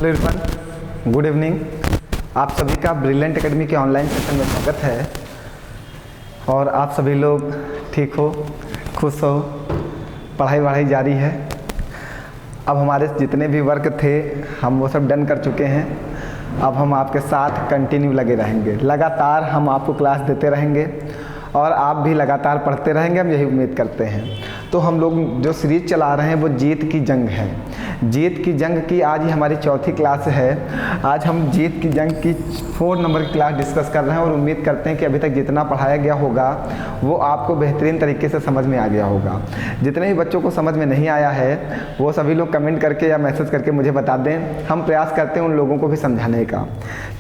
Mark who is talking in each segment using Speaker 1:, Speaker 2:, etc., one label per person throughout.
Speaker 1: Hello everyone, good evening. आप सभी का ब्रिलियंट एकेडमी के ऑनलाइन सेशन में स्वागत है। और आप सभी लोग ठीक हो, खुश हो, पढ़ाई जारी है। अब हमारे जितने भी वर्क थे हम वो सब डन कर चुके हैं। अब हम आपके साथ कंटिन्यू लगे रहेंगे, लगातार हम आपको क्लास देते रहेंगे और आप भी लगातार पढ़ते रहेंगे, हम यही उम्मीद करते हैं। तो हम लोग जो सीरीज चला रहे हैं वो जीत की जंग है। जीत की जंग की आज ही हमारी चौथी क्लास है। आज हम जीत की जंग की 4 नंबर की क्लास डिस्कस कर रहे हैं और उम्मीद करते हैं कि अभी तक जितना पढ़ाया गया होगा वो आपको बेहतरीन तरीके से समझ में आ गया होगा। जितने भी बच्चों को समझ में नहीं आया है वो सभी लोग कमेंट करके या मैसेज करके मुझे बता दें, हम प्रयास करते हैं उन लोगों को भी समझाने का।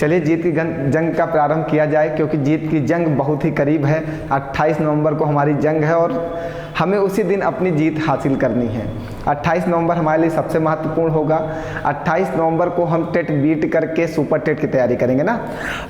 Speaker 1: चलिए जीत की जंग का प्रारंभ किया जाए, क्योंकि जीत की जंग बहुत ही करीब है। 28 नवंबर को हमारी जंग है और हमें उसी दिन अपनी जीत हासिल करनी है। 28 नवंबर हमारे लिए सबसे महत्वपूर्ण होगा। 28 नवंबर को हम टेट बीट करके सुपर टेट की तैयारी करेंगे ना।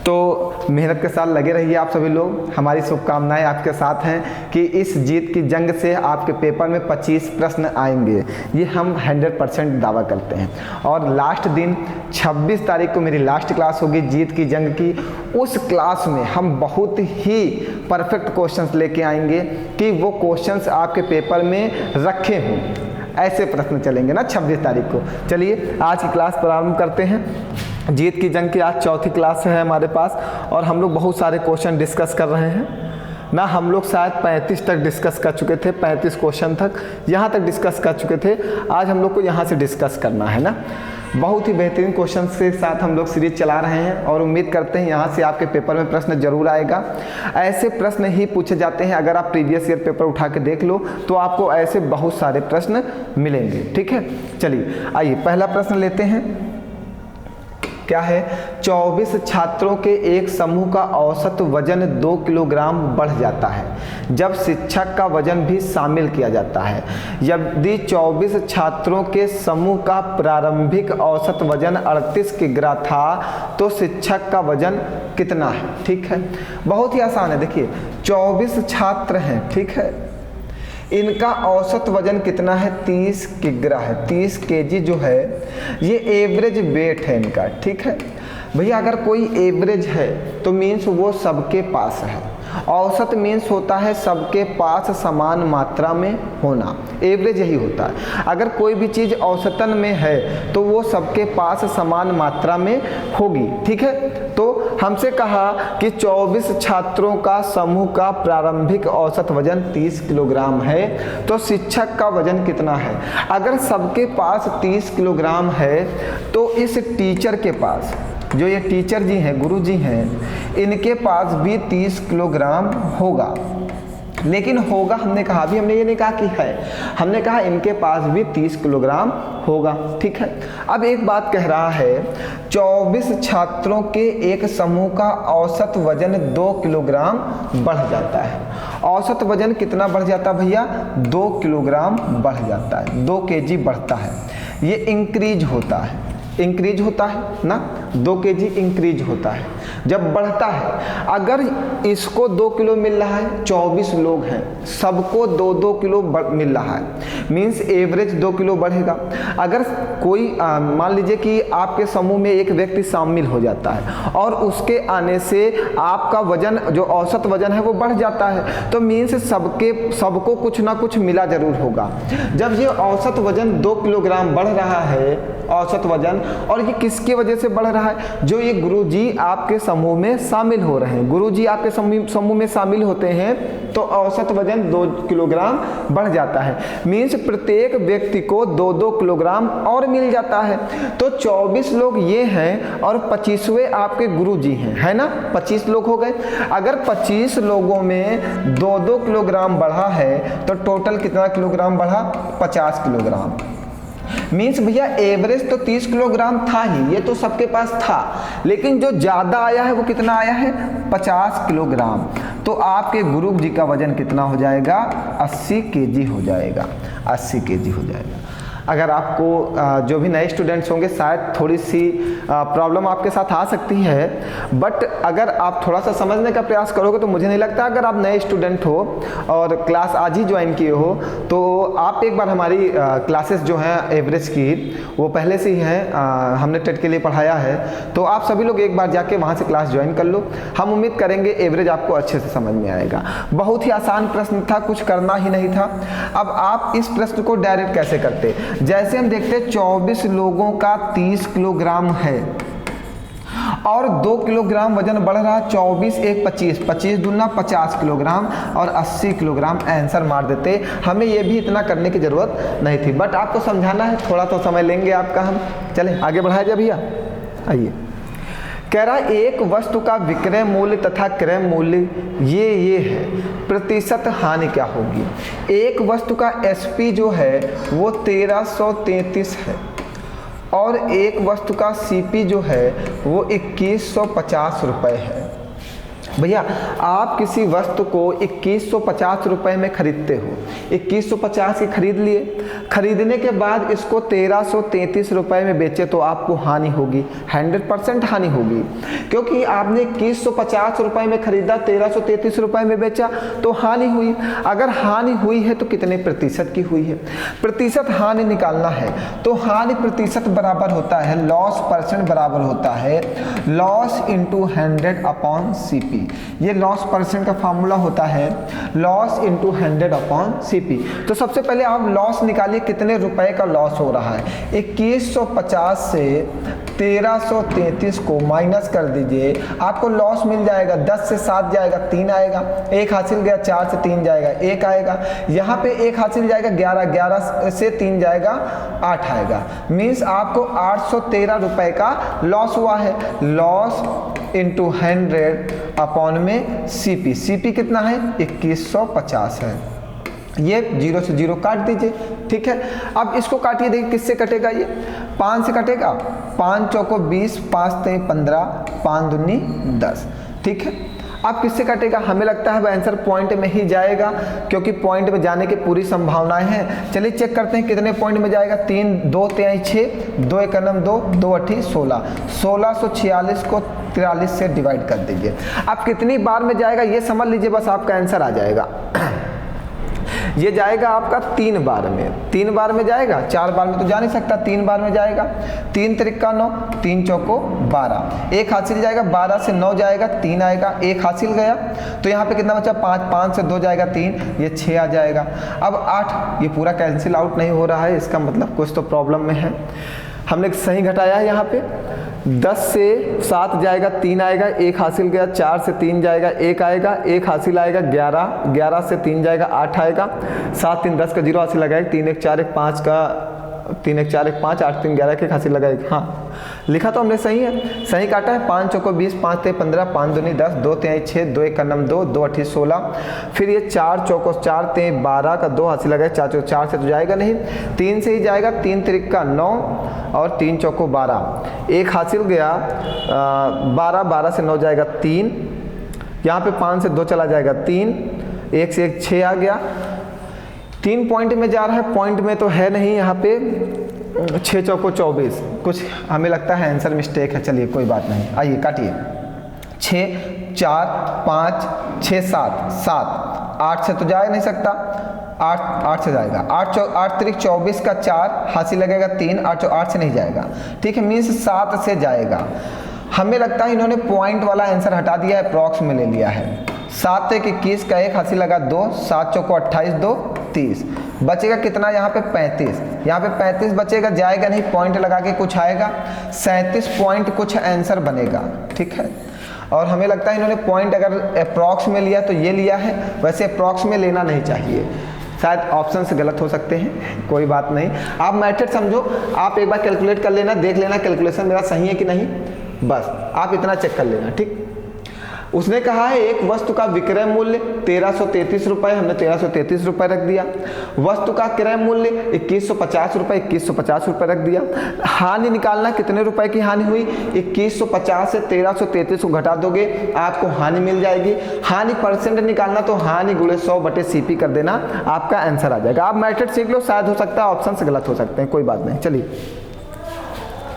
Speaker 1: तो मेहनत के साथ लगे रहिए आप सभी लोग। हमारी शुभकामनाएं आपके साथ हैं कि इस जीत की जंग से आपके पेपर में 25 प्रश्न आएंगे, ये हम 100% दावा करते हैं। और लास्ट दिन 26 तारीख को मेरी लास्ट क्लास होगी जीत की जंग की। उस क्लास में हम बहुत ही परफेक्ट क्वेश्चंस लेके आएंगे कि वो क्वेश्चंस आपके पेपर में रखे हों। ऐसे प्रश्न चलेंगे ना 26 तारीख को। चलिए आज की क्लास प्रारंभ करते हैं। जीत की जंग की आज चौथी क्लास है हमारे पास और हम लोग बहुत सारे क्वेश्चन डिस्कस कर रहे हैं ना। हम लोग शायद 35 तक डिस्कस कर चुके थे, 35 क्वेश्चन तक यहाँ तक डिस्कस कर चुके थे। आज हम लोग को यहाँ से डिस्कस करना है ना। बहुत ही बेहतरीन क्वेश्चन के साथ हम लोग सीरीज चला रहे हैं और उम्मीद करते हैं यहाँ से आपके पेपर में प्रश्न जरूर आएगा। ऐसे प्रश्न ही पूछे जाते हैं। अगर आप प्रीवियस ईयर पेपर उठा के देख लो तो आपको ऐसे बहुत सारे प्रश्न मिलेंगे। ठीक है, चलिए आइए पहला प्रश्न लेते हैं। क्या है? 24 छात्रों के एक समूह का औसत वजन 2 किलोग्राम बढ़ जाता है जब शिक्षक का वजन भी शामिल किया जाता है। यदि 24 छात्रों के समूह का प्रारंभिक औसत वजन 38 किग्रा था तो शिक्षक का वजन कितना है? ठीक है, बहुत ही आसान है। देखिए 24 छात्र हैं, ठीक है, इनका औसत वजन कितना है? 30 किग्रा है। 30 केजी जो है ये एवरेज वेट है इनका। ठीक है भैया, अगर कोई एवरेज है तो मीन्स वो सबके पास है। औसत मीन्स होता है सबके पास समान मात्रा में होना, एवरेज यही होता है। अगर कोई भी चीज़ औसतन में है तो वो सबके पास समान मात्रा में होगी। ठीक है, तो हमसे कहा कि 24 छात्रों का समूह का प्रारंभिक औसत वजन 30 किलोग्राम है तो शिक्षक का वजन कितना है? अगर सबके पास 30 किलोग्राम है तो इस टीचर के पास, जो ये टीचर जी हैं, गुरु जी हैं, इनके पास भी 30 किलोग्राम होगा। लेकिन होगा हमने कहा, अभी हमने ये नहीं कहा कि है, हमने कहा इनके पास भी 30 किलोग्राम होगा। ठीक है, अब एक बात कह रहा है 24 छात्रों के एक समूह का औसत वजन 2 किलोग्राम बढ़ जाता है। औसत वजन कितना बढ़ जाता है भैया? 2 किलोग्राम बढ़ जाता है, 2 केजी बढ़ता है। ये इंक्रीज होता है, इंक्रीज होता है ना, 2 केजी इंक्रीज होता है जब बढ़ता है। अगर इसको 2 किलो मिल रहा है, 24 लोग हैं, सबको 2-2 किलो मिल रहा है, मीन्स एवरेज 2 किलो बढ़ेगा। अगर कोई मान लीजिए कि आपके समूह में एक व्यक्ति शामिल हो जाता है और उसके आने से आपका वजन, जो औसत वजन है वो बढ़ जाता है, तो मीन्स सबको कुछ ना कुछ मिला जरूर होगा। जब ये औसत वजन 2 किलोग्राम बढ़ रहा है, औसत वजन, और ये किसकी वजह से बढ़ रहा है? जो ये गुरुजी आपके समूह में शामिल हो रहे हैं, गुरुजी आपके समूह में शामिल होते हैं तो औसत वजन 2 किलोग्राम बढ़ जाता है। मीन्स प्रत्येक व्यक्ति को 2-2 किलोग्राम और मिल जाता है। तो 24 लोग ये हैं और 25वें आपके गुरुजी हैं, है ना, 25 लोग हो गए। अगर 25 लोगों में 2-2 किलोग्राम बढ़ा है तो टोटल कितना किलोग्राम बढ़ा? 50 किलोग्राम। मीन्स भैया एवरेज तो 30 किलोग्राम था ही, ये तो सबके पास था, लेकिन जो ज़्यादा आया है वो कितना आया है? 50 किलोग्राम। तो आपके गुरु जी का वजन कितना हो जाएगा? 80 केजी हो जाएगा, 80 केजी हो जाएगा। अगर आपको जो भी नए स्टूडेंट्स होंगे शायद थोड़ी सी प्रॉब्लम आपके साथ आ सकती है, बट अगर आप थोड़ा सा समझने का प्रयास करोगे तो मुझे नहीं लगता, अगर आप नए स्टूडेंट हो और क्लास आज ही ज्वाइन किए हो तो आप एक बार हमारी क्लासेस जो हैं एवरेज की वो पहले से ही हैं, हमने टेट के लिए पढ़ाया है, तो आप सभी लोग एक बार जाके वहाँ से क्लास ज्वाइन कर लो। हम उम्मीद करेंगे एवरेज आपको अच्छे से समझ में आएगा। बहुत ही आसान प्रश्न था, कुछ करना ही नहीं था। अब आप इस प्रश्न को डायरेक्ट कैसे करते, जैसे हम देखते हैं 24 लोगों का 30 किलोग्राम है और 2 किलोग्राम वजन बढ़ रहा है, 24 एक 25, 25 दूना 50 किलोग्राम और 80 किलोग्राम आंसर मार देते। हमें ये भी इतना करने की ज़रूरत नहीं थी, बट आपको समझाना है, थोड़ा तो समय लेंगे आपका हम। चले आगे बढ़ाया जाए भैया। आइए, कह रहा है एक वस्तु का विक्रय मूल्य तथा क्रय मूल्य ये है, प्रतिशत हानि क्या होगी। एक वस्तु का एसपी जो है वो 1333 है और एक वस्तु का सीपी जो है वो 2150 रुपये है। भैया आप किसी वस्तु को 2150 रुपये में खरीदते हो, 2150 की खरीद लिए, खरीदने के बाद इसको 1333 रुपये में बेचे तो आपको हानि होगी, 100% हानि होगी, क्योंकि आपने 2150 रुपये में खरीदा, 1333 रुपये में बेचा तो हानि हुई। अगर हानि हुई है तो कितने प्रतिशत की हुई है, प्रतिशत हानि निकालना है तो हानि प्रतिशत बराबर होता है, लॉस परसेंट बराबर होता है लॉस इंटू 100 अपॉन सीपी। ये लॉस परसेंट का फार्मूला होता है लॉस इंटू 100 अपॉन सीपी। तो सबसे पहले आप लॉस निकालिए, कितने रुपए का लॉस हो रहा है। 2150 से 1333 को माइनस कर दीजिए, आपको लॉस मिल जाएगा 10 से 7 जाएगा 3 आएगा, 1 हासिल गया, 4 से 3 जाएगा 1 आएगा, यहाँ पे 1 हासिल जाएगा 11, 11 से 3 जाएगा 8 आएगा, मीन्स आपको 813 रुपए का लॉस हुआ है। लॉस इंटू 100 अपॉन में सीपी, सीपी कितना है 2150 है। ये 0 से 0 काट दीजिए, ठीक है। अब इसको काटिए, देखिए किससे कटेगा, ये 5 से कटेगा, 5 चौको 20, 5 तेईं 15, 5 दूनी 10, ठीक है। अब किससे कटेगा, हमें लगता है आंसर पॉइंट में ही जाएगा, क्योंकि पॉइंट में जाने की पूरी संभावनाएं हैं। चलिए चेक करते हैं कितने पॉइंट में जाएगा। 3 2 तेईं 6, 2 1 2, 2 8 16, 1646 को 43 से डिवाइड कर दीजिए। अब कितनी बार में जाएगा ये समझ लीजिए, बस आपका आंसर आ जाएगा। ये जाएगा आपका 3 बार में, 3 बार में जाएगा, 4 बार में तो जा नहीं सकता, 3 बार में जाएगा। 3 त्रिका 9, 3 चौको 12, 1 हासिल जाएगा, 12 से 9 जाएगा 3 आएगा, 1 हासिल गया तो यहाँ पे कितना बचा 5, 5 से 2 जाएगा 3, ये 6 आ जाएगा। अब 8, ये पूरा कैंसिल आउट नहीं हो रहा है, इसका मतलब कुछ तो प्रॉब्लम में है। हमने सही घटाया है यहाँ पे, 10 से 7 जाएगा 3 आएगा, 1 हासिल गया, 4 से 3 जाएगा 1 आएगा, 1 हासिल आएगा 11, 11 से 3 जाएगा 8 आएगा, 7 3 10 का 0 हासिल लगाएगा, 3 1 4 1 5 का 3 1 4 1 5, 8 3 11 के हासिल लगाएगा। हाँ लिखा तो हमने सही है, सही काटा है। 5 चौको 20, 5 तेईं 15, 5 दूनी 10, 2 तेईं 6, 2 1 2, 2 8 16, फिर ये 4 चौको 4 तेईं 12 का 2 हासिल लगाएगा, 4 चौको 4 से तो जाएगा नहीं, 3 से ही जाएगा, 3 त्रिका 9 और 3 चौको 12, 1 हासिल गया, 12, 12 से 9 जाएगा 3, यहाँ पे 5 से 2 चला जाएगा 3, 1 से 1 6 आ गया। 3 पॉइंट में जा रहा है, पॉइंट में तो है नहीं यहाँ पे, 6 चौको 24, कुछ हमें लगता है आंसर मिस्टेक है। चलिए कोई बात नहीं, आइए काटिए। 6 4 5 6 7 7, 8 से तो जा नहीं सकता, 8 से जाएगा, 8 त्रिक 24 का 4 हासिल लगेगा 3, 8 से नहीं जाएगा, ठीक है, मीन्स 7 से जाएगा। हमें लगता है इन्होंने पॉइंट वाला आंसर हटा दिया है, अप्रॉक्स में ले लिया है। 7 1 21 का 1 हासिल लगा 2, 7 चौको 28, 2 30, बचेगा कितना यहाँ पे 35, यहाँ पे 35 बचेगा, जाएगा नहीं, पॉइंट लगा के कुछ आएगा, 37 पॉइंट कुछ आंसर बनेगा, ठीक है। और हमें लगता है इन्होंने पॉइंट अगर अप्रॉक्स में लिया तो ये लिया है, वैसे अप्रॉक्स में लेना नहीं चाहिए, शायद ऑप्शन से गलत हो सकते हैं, कोई बात नहीं। आप मेथड समझो, आप एक बार कैलकुलेट कर लेना, देख लेना कैलकुलेशन मेरा सही है कि नहीं, बस आप इतना चेक कर लेना, ठीक। उसने कहा है एक वस्तु का विक्रय मूल्य 1333 रुपये, हमने 1333 रुपये रख दिया। वस्तु का क्रय मूल्य 2150 रुपये, 2150 रुपये रख दिया। हानि निकालना, कितने रुपए की हानि हुई, 2150 से 1333 को घटा दोगे आपको हानि मिल जाएगी। हानि परसेंट निकालना, तो हानि गुणे 100/CP कर देना, आपका आंसर आ जाएगा। आप मेथड सीख लो, शायद हो सकता है ऑप्शन से गलत हो सकते हैं, कोई बात नहीं। चलिए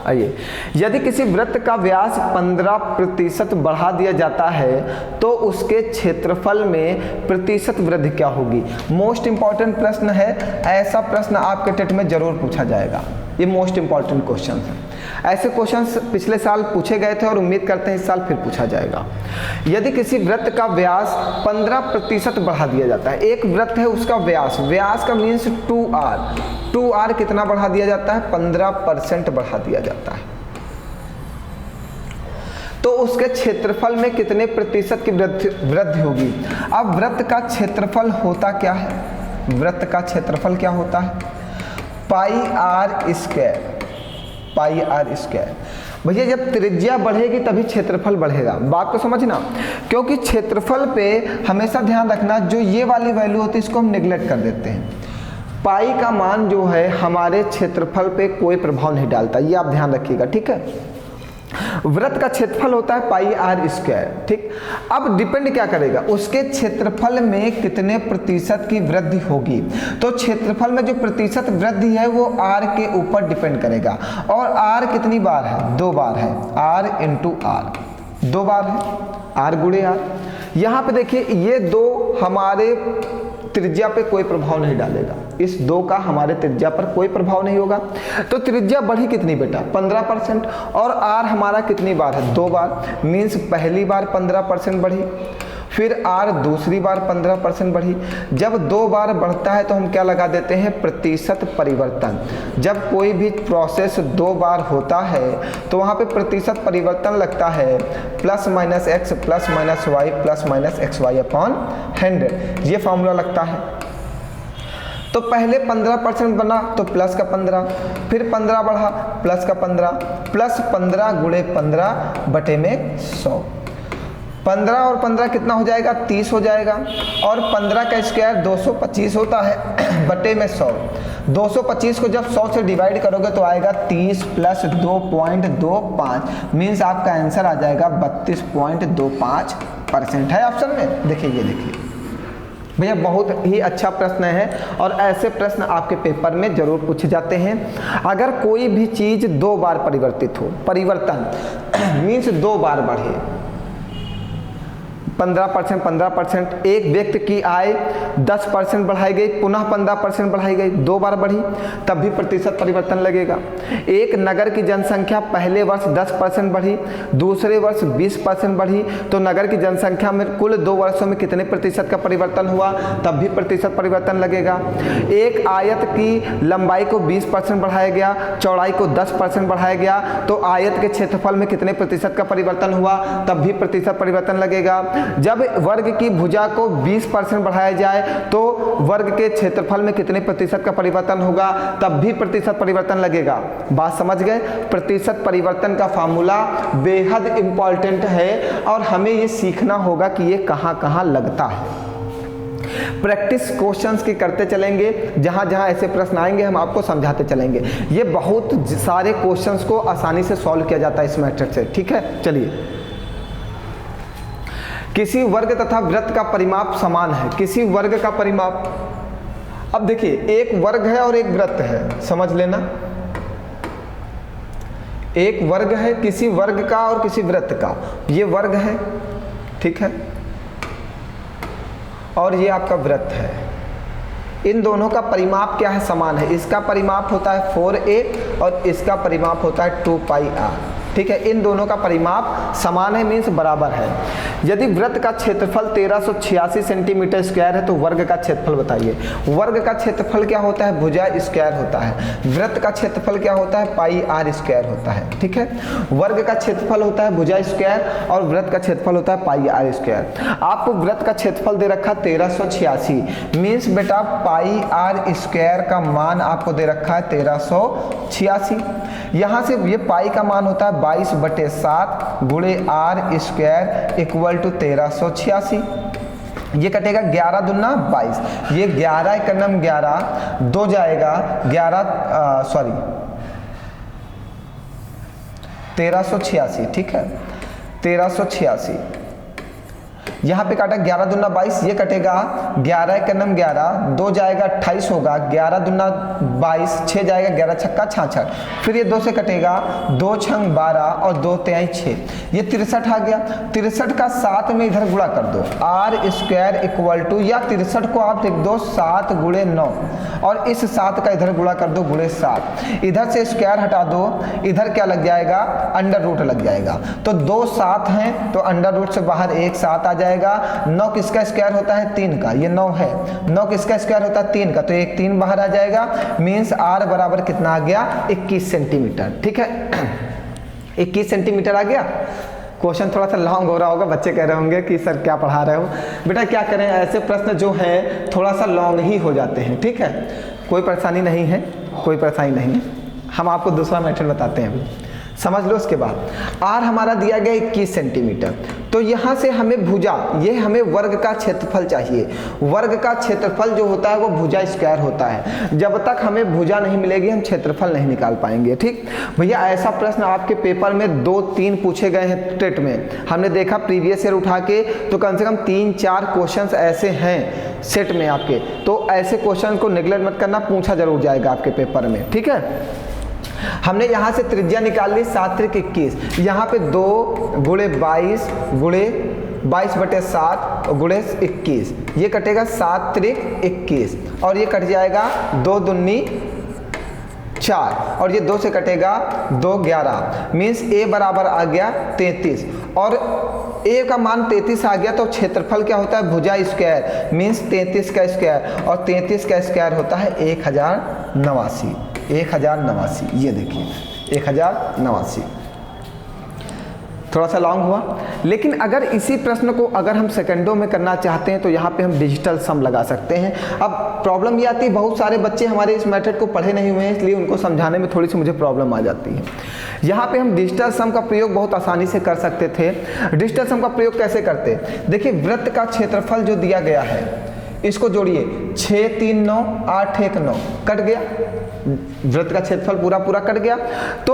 Speaker 1: आइए, यदि किसी वृत्त का व्यास 15% बढ़ा दिया जाता है तो उसके क्षेत्रफल में प्रतिशत वृद्धि क्या होगी। मोस्ट इंपॉर्टेंट प्रश्न है, ऐसा प्रश्न आपके टेट में जरूर पूछा जाएगा। ये मोस्ट इंपॉर्टेंट क्वेश्चन है। ऐसे क्वेश्चंस पिछले साल पूछे गए थे और उम्मीद करते हैं इस साल फिर पूछा जाएगा। यदि किसी वृत्त का व्यास 15% बढ़ा दिया जाता है, एक वृत्त है उसका व्यास, व्यास का मीन्स 2r कितना बढ़ा दिया जाता है, 15% बढ़ा दिया जाता है, तो उसके क्षेत्रफल में कितने प्रतिशत की वृद्धि होगी। अब वृत्त का क्षेत्रफल होता क्या है, वृत्त का क्षेत्रफल क्या होता है, पाई आर स्क्वायर। भैया जब त्रिज्या बढ़ेगी तभी क्षेत्रफल बढ़ेगा, बात को समझना। क्योंकि क्षेत्रफल पे हमेशा ध्यान रखना, जो ये वाली वैल्यू होती है इसको हम नेग्लेक्ट कर देते हैं। पाई का मान जो है हमारे क्षेत्रफल पे कोई प्रभाव नहीं डालता, ये आप ध्यान रखिएगा, ठीक है। वृत्त का क्षेत्रफल होता है पाई आर स्क्वायर, ठीक। अब डिपेंड क्या करेगा, उसके क्षेत्रफल में कितने प्रतिशत की वृद्धि होगी। तो क्षेत्रफल में जो प्रतिशत वृद्धि है वो आर के ऊपर डिपेंड करेगा। और आर कितनी बार है, 2 बार है, आर इंटू आर, 2 बार है, आर गुणे आर। यहाँ पे देखिए ये 2 हमारे त्रिज्या पे कोई प्रभाव नहीं डालेगा, इस 2 का हमारे त्रिज्या पर कोई प्रभाव नहीं होगा। तो त्रिज्या बढ़ी कितनी बेटा, 15%। और आर हमारा कितनी बार है, 2 बार, मीन्स पहली बार 15% बढ़ी, फिर आर दूसरी बार 15% बढ़ी। जब 2 बार बढ़ता है तो हम क्या लगा देते हैं, प्रतिशत परिवर्तन। जब कोई भी प्रोसेस 2 बार होता है तो वहाँ पे प्रतिशत परिवर्तन लगता है, +-x +-y +-xy अपॉन 100, ये फॉर्मूला लगता है। तो पहले 15% बना तो प्लस का 15, फिर 15 बढ़ा प्लस का 15, प्लस 15 गुणे 15 बटे में 100। 15 और 15 कितना हो जाएगा, 30 हो जाएगा। और 15 का स्क्वायर 225 होता है बटे में 100। 225 को जब 100 से डिवाइड करोगे तो आएगा 30 + 2.25, मीन्स आपका आंसर आ जाएगा 32.25% है ऑप्शन में। देखिए ये देखिए भैया, बहुत ही अच्छा प्रश्न है और ऐसे प्रश्न आपके पेपर में जरूर पूछे जाते हैं। अगर कोई भी चीज़ 2 बार परिवर्तित हो, परिवर्तन मीन्स 2 बार बढ़े, 15%, एक व्यक्ति की आय 10% बढ़ाई गई, पुनः 15% बढ़ाई गई, 2 बार बढ़ी, तब भी प्रतिशत परिवर्तन लगेगा। एक नगर की जनसंख्या पहले वर्ष 10% बढ़ी, दूसरे वर्ष 20% बढ़ी, तो नगर की जनसंख्या में कुल 2 वर्षों में कितने प्रतिशत का परिवर्तन हुआ, तब भी प्रतिशत परिवर्तन लगेगा। एक आयत की लंबाई को 20% बढ़ाया गया, चौड़ाई को 10% बढ़ाया गया, तो आयत के क्षेत्रफल में कितने प्रतिशत का परिवर्तन हुआ, तब भी प्रतिशत परिवर्तन लगेगा। जब वर्ग की भुजा को 20% बढ़ाया जाए तो वर्ग के क्षेत्रफल में कितने प्रतिशत का परिवर्तन होगा, तब भी प्रतिशत परिवर्तन लगेगा। बात समझ गए। प्रतिशत परिवर्तन का फार्मूला बेहद इंपॉर्टेंट है और हमें ये सीखना होगा कि ये कहाँ कहाँ लगता है। प्रैक्टिस क्वेश्चंस की करते चलेंगे, जहाँ जहाँ ऐसे प्रश्न आएंगे हम आपको समझाते चलेंगे। ये बहुत सारे क्वेश्चंस को आसानी से सॉल्व किया जाता है इस मेथड से, ठीक है। चलिए, किसी वर्ग तथा वृत्त का परिमाप समान है, किसी वर्ग का परिमाप, अब देखिए एक वर्ग है और एक वृत्त है, समझ लेना। एक वर्ग है किसी वर्ग का और किसी वृत्त का, ये वर्ग है, ठीक है, और ये आपका वृत्त है। इन दोनों का परिमाप क्या है, समान है। इसका परिमाप होता है 4a और इसका परिमाप होता है 2πr, ठीक है। इन दोनों का परिमाप समान है, मीन्स बराबर है। यदि वृत्त का क्षेत्रफल 1386 सेंटीमीटर स्क्वायर है तो वर्ग का क्षेत्रफल बताइए। वर्ग का क्षेत्रफल क्या होता है, भुजा स्क्वायर होता है। वृत्त का क्षेत्रफल क्या होता है, पाई आर स्क्वायर होता है, ठीक है। वर्ग का क्षेत्रफल होता है भुजा स्क्वायर और वृत्त का क्षेत्रफल होता है पाई आर स्क्वायर। आपको वृत्त का क्षेत्रफल दे रखा 1386, मीन्स बेटा पाई आर स्क्वायर का मान आपको दे रखा है 1386। यहाँ से ये पाई का मान होता है 22/7 गुणे r स्क्वायर इक्वल टू 1386। ये कटेगा 11 दूना 22, ये 11 एकम 11, 2 जाएगा 1386, ठीक है 1386। यहाँ पे काटा 11 दूना 22, ये कटेगा 11 एकम 11, 2 जाएगा 28 होगा, 11 दूना 22, 6 जाएगा 11 छक्का 66, फिर ये 2 से कटेगा, 2 छंग 12 और 2 तिहाई 6, ये 63 आ गया। 63 का 7 में इधर गुणा कर दो, r स्क्वायर इक्वल टू, या 63 को आप लिख दो 7 गुणे 9 और इस 7 का इधर गुणा कर दो गुणे 7, इधर से स्क्वायर हटा दो, इधर क्या लग जाएगा, अंडर रूट लग जाएगा। तो 2 7 हैं तो अंडर रूट से बाहर 1 7 आ जाएगा। 9 किसका स्क्वायर होता है, 3 का, ये 9 है, 9 किसका स्क्वायर होता है, 3 का, तो एक 3 बाहर आ जाएगा। मीन्स r बराबर कितना आ गया, 21 सेंटीमीटर, ठीक है 21 सेंटीमीटर आ गया। क्वेश्चन थोड़ा सा लॉन्ग हो रहा होगा, बच्चे कह रहे होंगे कि सर क्या पढ़ा रहे हो। बेटा क्या करें, ऐसे प्रश्न जो हैं थोड़ा सा लॉन्ग ही हो जाते हैं, ठीक है, कोई परेशानी नहीं है, कोई परेशानी नहीं है। हम आपको दूसरा मेथड बताते हैं अभी, समझ लो। उसके बाद r हमारा दिया गया 21 सेंटीमीटर, तो यहाँ से हमें भुजा, ये हमें वर्ग का क्षेत्रफल चाहिए। वर्ग का क्षेत्रफल जो होता है वो भुजा स्क्वायर होता है। जब तक हमें भुजा नहीं मिलेगी हम क्षेत्रफल नहीं निकाल पाएंगे, ठीक भैया। ऐसा प्रश्न आपके पेपर में 2-3 पूछे गए हैं टेट में, हमने देखा प्रीवियस ईयर उठा के, तो कम से कम 3-4 क्वेश्चन ऐसे हैं सेट में आपके। तो ऐसे क्वेश्चन को निगलेक्ट मत करना, पूछा जरूर जाएगा आपके पेपर में, ठीक है। हमने यहाँ से त्रिज्या निकाल ली 7 त्रिक 21, यहाँ पे 2 गुणे 22 गुणे 22/7 गुणे 21, ये कटेगा 7 त्रिक 21 और ये कट जाएगा 2 दूनी 4 और ये 2 से कटेगा 2 11, मीन्स a बराबर आ गया 33 और a का मान 33 आ गया। तो क्षेत्रफल क्या होता है, भुजा स्क्वायर, मीन्स 33 का स्क्वायर, और 33 का स्क्वायर होता है 1089। 1089, ये देखिए 1089। थोड़ा सा लॉन्ग हुआ, लेकिन अगर इसी प्रश्न को अगर हम सेकंडों में करना चाहते हैं तो यहाँ पे हम डिजिटल सम लगा सकते हैं। अब प्रॉब्लम ये आती है, बहुत सारे बच्चे हमारे इस मेथड को पढ़े नहीं हुए हैं, इसलिए उनको समझाने में थोड़ी सी मुझे प्रॉब्लम आ जाती है। यहाँ पे हम डिजिटल सम का प्रयोग बहुत आसानी से कर सकते थे। डिजिटल सम का प्रयोग कैसे करते, देखिए वृत्त का क्षेत्रफल जो दिया गया है इसको जोड़िए, 6 3 9 8 1 9, कट गया, वृत्त का क्षेत्रफल पूरा कट गया। तो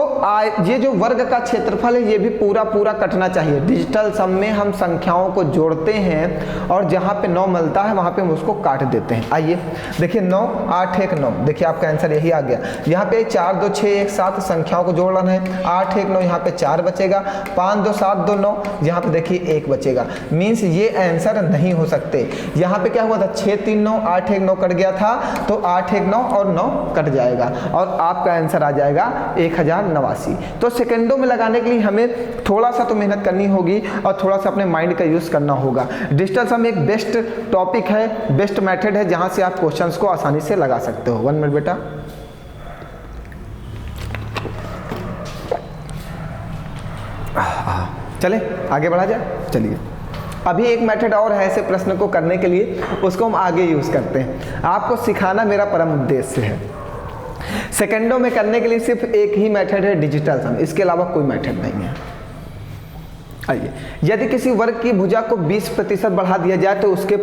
Speaker 1: ये जो वर्ग का क्षेत्रफल है ये भी पूरा कटना चाहिए। डिजिटल सम में हम संख्याओं को जोड़ते हैं और जहाँ पे 9 मिलता है वहाँ पे हम उसको काट देते हैं। आइए देखिए 9 8 1 9, देखिए आपका आंसर यही आ गया। यहाँ पे 4 2 6 1 7 संख्याओं को जोड़ना है, 8 1 9 यहाँ पे 4 बचेगा, 5 2 7 2 9 यहाँ पे देखिए 1 बचेगा। मीन्स ये आंसर नहीं हो सकते। यहाँ पे क्या हुआ था, 6 3 9 8 1 9 कट गया था, तो 8 1 9 और 9 कट जाएगा और आपका आंसर आ जाएगा 1089। तो सेकंडों में लगाने के लिए हमें थोड़ा सा तो मेहनत करनी होगी और थोड़ा सा अपने माइंड का यूज करना होगा। डिजिटल सम एक बेस्ट टॉपिक है, बेस्ट मेथड है जहां से आप क्वेश्चंस को आसानी से लगा सकते हो। 1 मिनट बेटा। चले आगे बढ़ा जाए, चलिए। अभी एक मेथड और है ऐसे प्रश्न को करने के लिए, उसको हम आगे यूज करते हैं। आपको सिखाना मेरा परम उद्देश्य है। सेकंडों में करने के लिए सिर्फ एक ही मेथड है, डिजिटल सम, इसके अलावा कोई मेथड नहीं है। आइए, यदि किसी वर्ग की भुजा को 20% बढ़ा दिया जाए तो उसके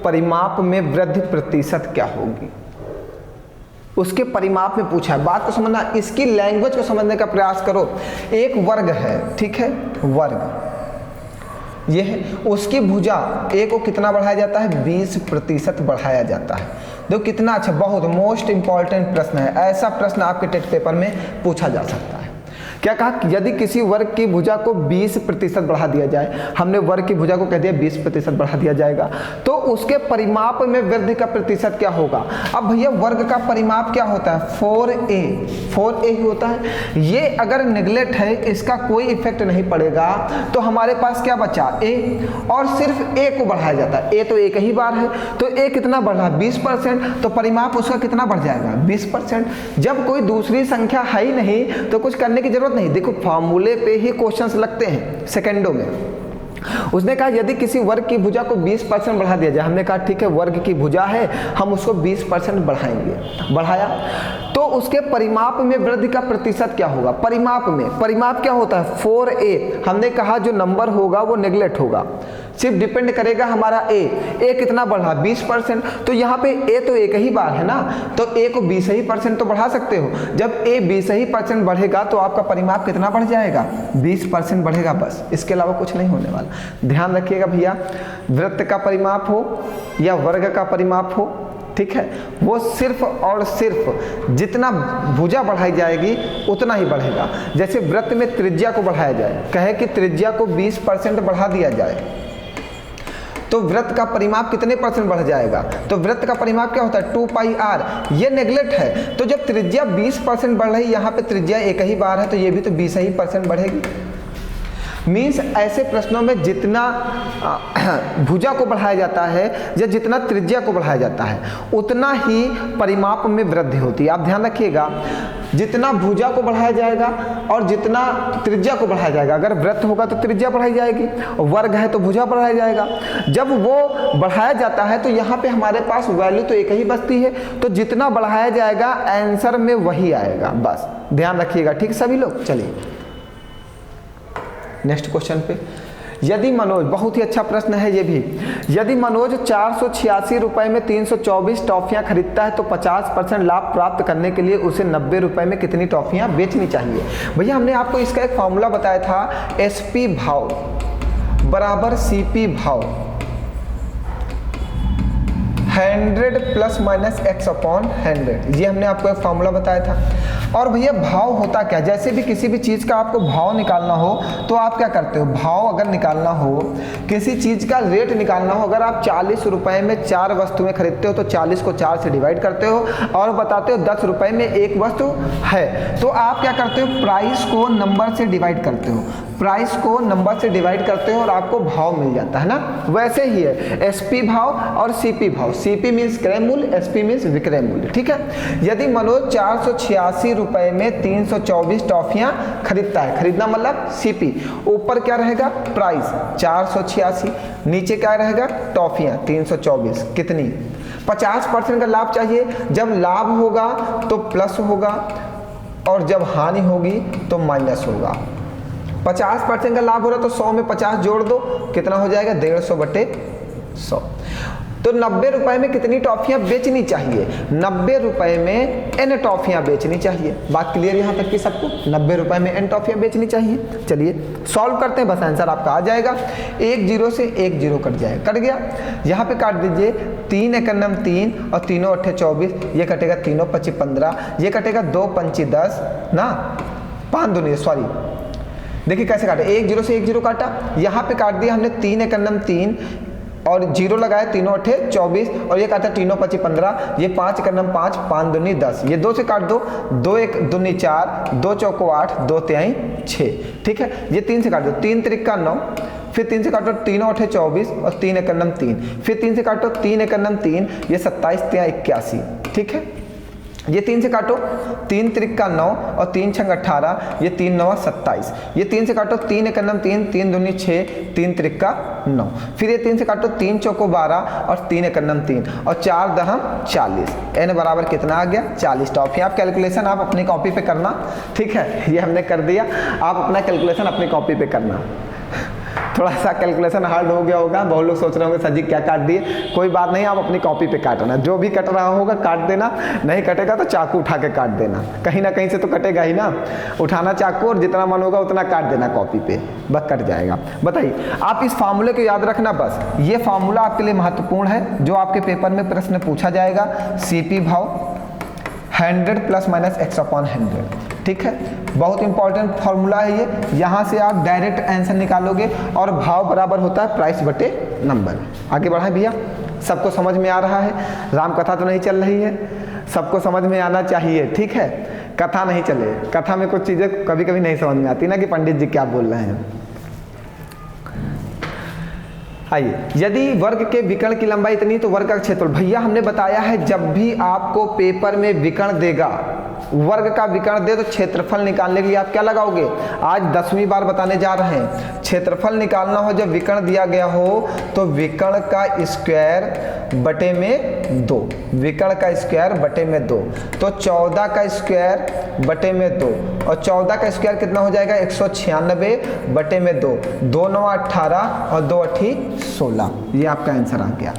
Speaker 1: परिमाप में वृद्धि प्रतिशत क्या होगी। उसके परिमाप में पूछा है, बात को समझना, इसकी लैंग्वेज को समझने का प्रयास करो। एक वर्ग है, ठीक है, वर्ग ये है, उसकी भुजा ए को कितना बढ़ाया जाता है, 20% बढ़ाया जाता है। देखो कितना अच्छा, बहुत मोस्ट इंपॉर्टेंट प्रश्न है। ऐसा प्रश्न आपके टेस्ट पेपर में पूछा जा सकता है। क्या कहा, यदि किसी वर्ग की भुजा को 20% बढ़ा दिया जाए, हमने वर्ग की भुजा को कह दिया 20% बढ़ा दिया जाएगा, तो उसके परिमाप में वृद्धि का प्रतिशत क्या होगा। अब भैया वर्ग का परिमाप क्या होता है, 4a ही होता है। ये अगर निगलेक्ट है, इसका कोई इफेक्ट नहीं पड़ेगा, तो हमारे पास क्या बचा, a, और सिर्फ a को बढ़ाया जाता है। a तो एक ही बार है, तो a कितना बढ़ा, 20%, तो परिमाप उसका कितना बढ़ जाएगा, 20%। जब कोई दूसरी संख्या है ही नहीं तो कुछ करने की जरूरत नहीं। देखो फॉर्मूले पे ही क्वेश्चंस लगते हैं सेकंडों में। उसने कहा यदि किसी वर्ग की भुजा को 20% बढ़ा दिया जाए, हमने कहा ठीक है वर्ग की भुजा है, हम उसको 20% बढ़ाएंगे, बढ़ाया तो उसके परिमाप में वृद्धि का प्रतिशत क्या होगा। परिमाप क्या होता है 4a। हमने कहा जो नंबर होगा वो नेगलेक्ट होगा, सिर्फ डिपेंड करेगा हमारा ए कितना बढ़ा 20%। तो यहाँ पे ए तो एक ही बार है ना, तो ए को 20% तो बढ़ा सकते हो। जब ए 20% बढ़ेगा तो आपका परिमाप कितना बढ़ जाएगा 20% बढ़ेगा, बस इसके अलावा कुछ नहीं होने वाला। ध्यान रखिएगा भैया, वृत्त का परिमाप हो या वर्ग का परिमाप हो, ठीक है, वो सिर्फ और सिर्फ जितना भुजा बढ़ाई जाएगी उतना ही बढ़ेगा। जैसे वृत्त में त्रिज्या को बढ़ाया जाए, कहे कि त्रिज्या को 20% बढ़ा दिया जाए तो वृत्त का परिमाप कितने % बढ़ जाएगा। तो वृत्त का परिमाप क्या होता है 2πr। ये नेगलेक्ट है, तो जब त्रिज्या 20% बढ़ रही, यहाँ पे त्रिज्या एक ही बार है तो ये भी तो 20% बढ़ेगी। मीन्स ऐसे प्रश्नों में जितना भुजा को बढ़ाया जाता है या जितना त्रिज्या को बढ़ाया जाता है उतना ही परिमाप में वृद्धि होती है। आप ध्यान रखिएगा, जितना भुजा को बढ़ाया जाएगा और जितना त्रिज्या को बढ़ाया जाएगा, अगर वृत्त होगा तो त्रिज्या बढ़ाई जाएगी, वर्ग है तो भुजा बढ़ाया जाएगा। जब वो बढ़ाया जाता है तो यहाँ पे हमारे पास वैल्यू तो एक ही बचती है, तो जितना बढ़ाया जाएगा आंसर में वही आएगा, बस ध्यान रखिएगा। ठीक सभी लोग, चलिए नेक्स्ट क्वेश्चन पे। यदि मनोज, बहुत ही अच्छा प्रश्न है ये भी, यदि मनोज 486 रुपए में 324 टॉफियां खरीदता है तो 50% लाभ प्राप्त करने के लिए उसे 90 रुपए में कितनी टॉफियां बेचनी चाहिए। भैया हमने आपको इसका एक फॉर्मूला बताया था, एसपी भाव बराबर सीपी भाव 100 प्लस माइनस x अपॉन 100, ये हमने आपको एक फार्मूला बताया था। और भैया भाव होता क्या, जैसे भी किसी भी चीज़ का आपको भाव निकालना हो तो आप क्या करते हो, भाव अगर निकालना हो, किसी चीज़ का रेट निकालना हो, अगर आप 40 रुपए में 4 वस्तुएं खरीदते हो तो 40 को 4 से डिवाइड करते हो और बताते हो 10 रुपए में एक वस्तु है, तो आप क्या करते हो प्राइस को नंबर से डिवाइड करते हो, प्राइस को नंबर से डिवाइड करते हो और आपको भाव मिल जाता है ना। वैसे ही है एसपी भाव और सीपी भाव, सीपी मीन्स क्रय मूल्य, एसपी मीन्स विक्रय मूल्य, ठीक है। यदि मनोज 486 रुपए में 324 टॉफियां खरीदता है, खरीदना मतलब सीपी, ऊपर क्या रहेगा प्राइस 486, नीचे क्या रहेगा टॉफियां 324, कितनी 50% का लाभ चाहिए। जब लाभ होगा तो प्लस होगा और जब हानि होगी तो माइनस होगा। 50% का लाभ हो रहा तो 100 में 50 जोड़ दो, कितना हो जाएगा 150 बटे 100। तो 90 रुपए में कितनी टॉफियां बेचनी चाहिए, 90 रुपए में n टॉफियां बेचनी चाहिए। बात क्लियर यहाँ तक कि सबको, 90 रुपए में n टॉफियां बेचनी चाहिए। चलिए सॉल्व करते हैं, बस आंसर आपका आ जाएगा। 1 0 से 1 0 कट जाएगा, कट गया, यहाँ पे काट दीजिए 3 1 9 3 और 3 8 24, ये कटेगा 3 25 15, ये कटेगा 2 5 10 ना, 5 2 सॉरी, देखिए कैसे काटे, 1 0 से 1 0 काटा, यहाँ पे काट दिया हमने 3 1 9 3 और 0 लगाया, 3 8 24 और ये काटा 3 25 15, ये 5 1 9 5 5 2 10, ये 2 से काट दो, 2 1 2 4 2 4 8 2 3 6, ठीक है। ये 3 से काट दो, 3 3 9, फिर 3 से काटो 3 8 24 और 3 1 9 3, फिर 3 से काटो 3 1 9 3, ये 27 3 81, ठीक है। ये 3 से काटो 3 3 9 और 3 6 18, ये 3 9 27, ये 3 से काटो 3 1 9 3 3 2 6 3 3 9, फिर ये 3 से काटो 3 4 12 और 3 1 9 3 और 4 10 40, n बराबर कितना आ गया 40 टॉफी। आप कैलकुलेशन आप अपनी कॉपी पे करना, ठीक है, ये हमने कर दिया, आप अपना कैलकुलेशन अपनी कॉपी पे करना। थोड़ा सा कैलकुलेशन हार्ड हो गया होगा, बहुत लोग सोच रहे होंगे सर जी क्या काट दिए, कोई बात नहीं, आप अपनी कॉपी पे काटना, जो भी कट रहा होगा काट देना, नहीं कटेगा तो चाकू उठा के काट देना, कहीं ना कहीं से तो कटेगा ही ना, उठाना चाकू और जितना मन होगा उतना काट देना कॉपी पे, बस कट जाएगा। बताइए, आप इस फार्मूले को याद रखना, बस ये फार्मूला आपके लिए महत्वपूर्ण है, जो आपके पेपर में प्रश्न पूछा जाएगा। सीपी भाव 100 प्लस माइनस x अपॉन 100, ठीक है, बहुत इंपॉर्टेंट फार्मूला है ये, यहाँ से आप डायरेक्ट आंसर निकालोगे और भाव बराबर होता है प्राइस बटे नंबर। आगे बढ़ाएं भैया, सबको समझ में आ रहा है, राम कथा तो नहीं चल रही है, सबको समझ में आना चाहिए, ठीक है, कथा नहीं चले, कथा में कुछ चीज़ें कभी कभी नहीं समझ में आती ना कि पंडित जी क्या बोल रहे हैं। आइए, यदि वर्ग के विकर्ण की लंबाई इतनी तो वर्ग का क्षेत्रफल, भैया हमने बताया है जब भी आपको पेपर में विकर्ण देगा वर्ग का विकर्ण दे तो क्षेत्रफल निकालने के लिए आप क्या लगाओगे? आज 10वीं बार बताने जा रहे हैं। क्षेत्रफल निकालना हो जब विकर्ण दिया गया हो तो विकर्ण का स्क्वायर बटे में 2, विकर्ण का स्क्वायर बटे में 2, तो 14 का स्क्वायर बटे में 2, और 14 का स्क्वायर कितना हो जाएगा? 196 बटे में 2, 2 9 18 और 2 8 16। ये आपका आंसर आ गया।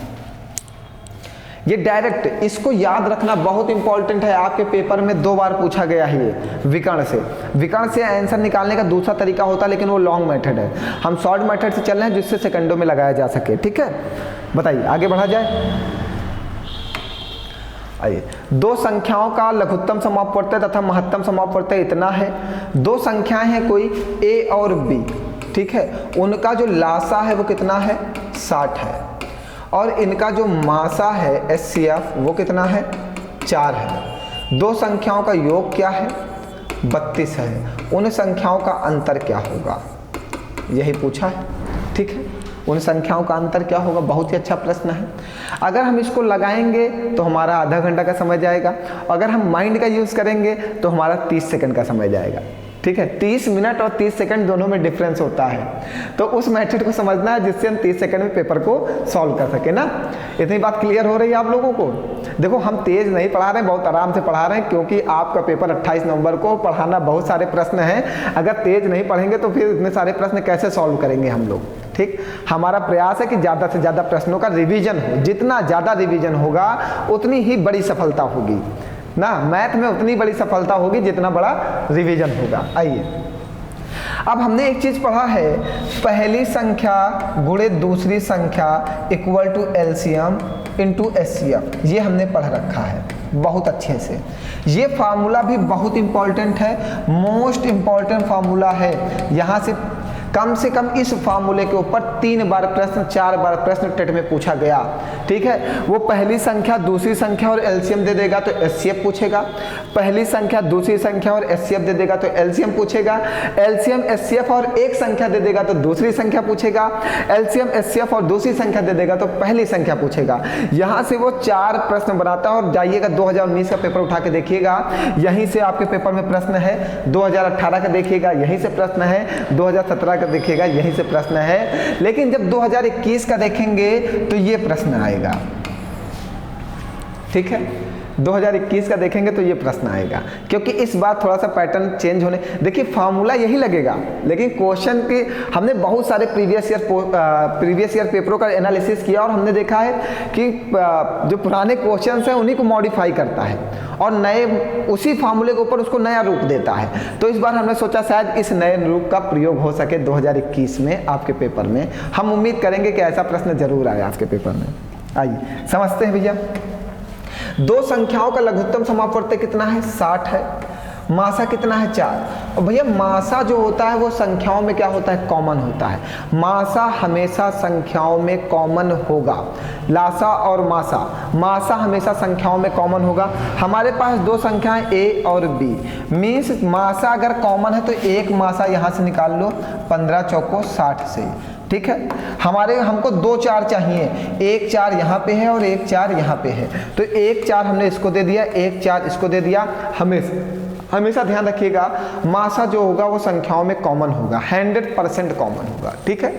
Speaker 1: ये डायरेक्ट, इसको याद रखना बहुत इंपॉर्टेंट है, आपके पेपर में 2 बार पूछा गया है ये विकर्ण से। विकर्ण से आंसर निकालने का दूसरा तरीका होता है लेकिन वो लॉन्ग मेथड है, हम शॉर्ट मेथड से चल रहे हैं जिससे सेकंडों में लगाया जा सके। ठीक है, बताइए आगे बढ़ा जाए। आइए, 2 संख्याओं का लघुत्तम समापवर्तय तथा महत्तम समापवर्तय इतना है। 2 संख्याएं हैं कोई a और b, ठीक है, उनका जो लासा है वो कितना है? 60 है, और इनका जो मासा है HCF वो कितना है? 4 है। 2 संख्याओं का योग क्या है? 32 है। उन संख्याओं का अंतर क्या होगा? यही पूछा है। ठीक है, उन संख्याओं का अंतर क्या होगा? बहुत ही अच्छा प्रश्न है। अगर हम इसको लगाएंगे तो हमारा आधा घंटा का समय जाएगा, अगर हम माइंड का यूज़ करेंगे तो हमारा 30 सेकंड का समय जाएगा। ठीक है, 30 मिनट और 30 सेकंड दोनों में डिफरेंस होता है, तो उस मेथड को समझना है जिससे हम 30 सेकंड में पेपर को सॉल्व कर सके ना। इतनी बात क्लियर हो रही है आप लोगों को? देखो, हम तेज नहीं पढ़ा रहे हैं, बहुत आराम से पढ़ा रहे हैं, क्योंकि आपका पेपर 28 नवंबर को पढ़ाना, बहुत सारे प्रश्न हैं। अगर तेज नहीं पढ़ेंगे तो फिर इतने सारे प्रश्न कैसे सॉल्व करेंगे हम लोग? ठीक, हमारा प्रयास है कि ज़्यादा से ज़्यादा प्रश्नों का रिवीजन हो, जितना ज़्यादा रिवीजन होगा उतनी ही बड़ी सफलता होगी ना। मैथ में उतनी बड़ी सफलता होगी जितना बड़ा रिवीजन होगा। आइए, अब हमने एक चीज पढ़ा है, पहली संख्या गुणे दूसरी संख्या equal to LCM into HCF, ये हमने पढ़ रखा है बहुत अच्छे से। ये फार्मूला भी बहुत इंपॉर्टेंट है, मोस्ट इंपॉर्टेंट फार्मूला है। यहाँ से कम इस फार्मूले के ऊपर 3 बार प्रश्न, 4 बार प्रश्न टेट में पूछा गया। ठीक है, वो पहली संख्या दूसरी संख्या और एलसीएम दे देगा तो एचसीएफ पूछेगा, पहली संख्या दूसरी संख्या और एचसीएफ दे देगा तो एलसीएम पूछेगा, एलसीएम एचसीएफ और एक संख्या दे देगा तो दूसरी संख्या पूछेगा, एलसीएम एचसीएफ और दूसरी संख्या दे देगा तो पहली संख्या पूछेगा। यहाँ से वो 4 प्रश्न बनाता है। और जाइएगा 2019 का पेपर उठा के देखिएगा, यहीं से आपके पेपर में प्रश्न है। 2018 का देखिएगा, यहीं से प्रश्न है। 2017 का देखिएगा, यहीं से प्रश्न है। लेकिन जब 2021 का देखेंगे तो ये प्रश्न आएगा। ठीक है, 2021 का देखेंगे तो ये प्रश्न आएगा, क्योंकि इस बार थोड़ा सा पैटर्न चेंज होने, देखिए फार्मूला यही लगेगा, लेकिन क्वेश्चन के हमने बहुत सारे प्रीवियस ईयर पेपरों का एनालिसिस किया और हमने देखा है कि जो पुराने क्वेश्चंस हैं उन्हीं को मॉडिफाई करता है और नए उसी फार्मूले के ऊपर उसको नया रूप देता है। तो इस बार हमने सोचा शायद इस नए रूप का प्रयोग हो सके 2021 में आपके पेपर में। हम उम्मीद करेंगे कि ऐसा प्रश्न जरूर आए आपके पेपर में। आइए समझते हैं भैया, 2 संख्याओं का लघुत्तम समापवर्तय कितना है? 60 है। मासा कितना है? 4। और भैया मासा जो होता है वो संख्याओं में क्या होता है? कॉमन होता है। मासा हमेशा संख्याओं में कॉमन होगा, लासा और मासा हमेशा संख्याओं में कॉमन होगा। हमारे पास 2 संख्याएं a और b, मीन्स मासा अगर कॉमन है तो एक मासा यहाँ से निकाल लो, 15 चौको 60 से। ठीक है, हमको 2 4 चाहिए, 1 4 यहाँ पे है और 1 4 यहाँ पे है, तो 1 4 हमने इसको दे दिया, 1 4 इसको दे दिया। हमेशा ध्यान रखिएगा, मासा जो होगा वो संख्याओं में कॉमन होगा, 100% कॉमन होगा। ठीक है,